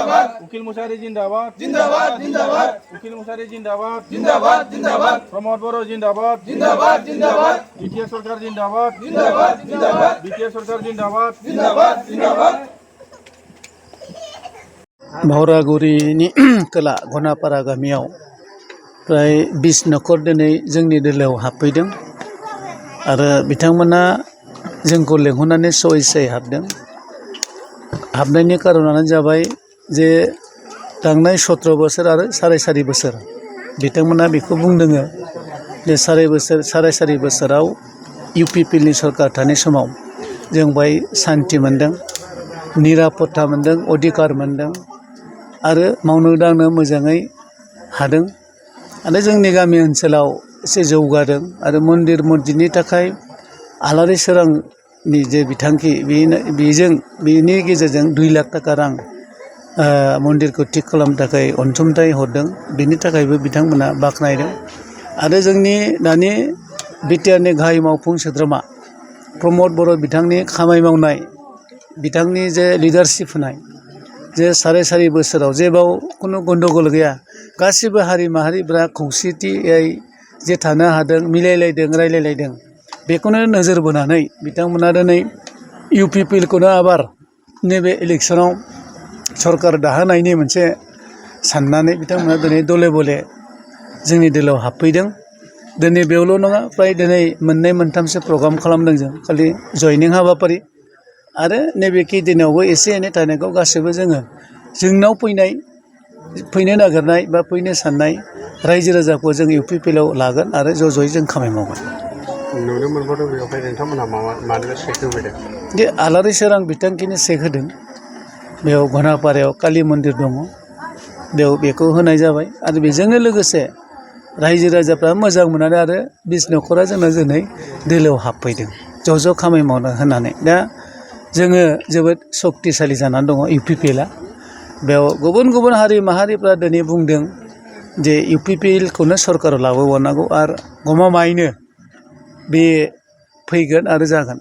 जिंदाबाद उकिल मुसाहारी जिंदाबाद जिंदाबाद जिंदाबाद उकिल मुसाहारी जिंदाबाद जिंदाबाद जिंदाबाद प्रमोद बर' जिंदाबाद जिंदाबाद जिंदाबाद बिटिआर सरकार जिंदाबाद जिंदाबाद जिंदाबाद बिटिआर सरकार जिंदाबाद जिंदाबाद जिंदाबाद भावरागुरिनि खोला घनापारा गामियाव प्राय 20 नखर दिनै जोंनि दोलोआव हाबफैदों आरो बिथांमोना जोंखौ लेंहरनानै सयसाय हाबदों। हाबनायनि कारनानो जाबाय जे थांनाय 17 बोसोर आरो 4.5 बोसोर बिथांमोना बेखौ बुंदों जे 4.5 बोसोराव इउपिपिएलनि सरकार थानाय समाव जों बाय शान्ति मोन्दों, निरापत्ता मोन्दों, अधिकार मोन्दों आरो मावनो दांनो मोजाङै हादों आरो जोंनि गामि ओनसोलाव एसे जौगादों आरो मन्दिर मस्जिदनि थाखाय आलारि सोरांनि जे बिथांखि बेनि गेजेरजों 2 लाख थाखा रां मन्दिरखौ थिक खालामनो थाखाय अनसुंथाइ हरदों। बेनि थाखायबो बिथांमोना बाख्नायदों आरो जोंनि दानि बिटिआरनि गाहाय मावफुं सोद्रोमा प्रमोद बर' बिथांनि खामानि मावनाय, बिथांनि जे लिडारशिप होनाय जे 4.5 बोसोराव जेबाव खुनु गन्दगल गैया, गासिबो हारि माहारिफ्रा खौसेथियै जे थानो हादों, मिलायलायदों, रायलायलायदों, बेखौनो नोजोर बोनानै बिथांमोना दिनै इउपिपिएलखौनो आबार नैबे इलेक्सनाव सरकार दाहोनायनि मोनसे साननानै बिथांमोना दिनै दले बले जोंनि दोलोआव हाबफैदों। दिनै बेयावल' नङा, फ्राय दिनै 2-3सो प्रग्राम खालामदों जों, खालि जयनिं हाबाफारि आरो नैबे खैदिनावबो एसे एनै थानायखौ गासैबो जोंनाव फैनो नागिरनाय बा फैनो साननाय रायजो राजाखौ जों इउपिपिएलआव लागोन आरो ज'ज'यै जों खामानि मावगोन। नुनो मोनबावदों बेवहाय नोंथांमोनहा मानो चेक होफैदों? जे आलारि सोरां बिथांखिनि चेक होदों। बेयाव घनापारायाव कालि मन्दिर दङ, बेयाव बेखौ होनाय जाबाय आरो बेजोंनो लोगोसे रायजो राजाफ्रा मोजां मोननानै आरो 20 नखरा जोंना दिनै दोलोआव हाबफैदों ज' खामानि मावनो होननानै। दा जोङो जोबोद सक्तिशालि जानानै दङ इउपिपिएलआ। बेयाव गुबुन गुबुन हारि माहारिफ्रा दिनै बुंदों जे इउपिपिएलखौनो सरकाराव लाबोबावनांगौ आरो गमामायैनो बे फैगोन आरो जागोन।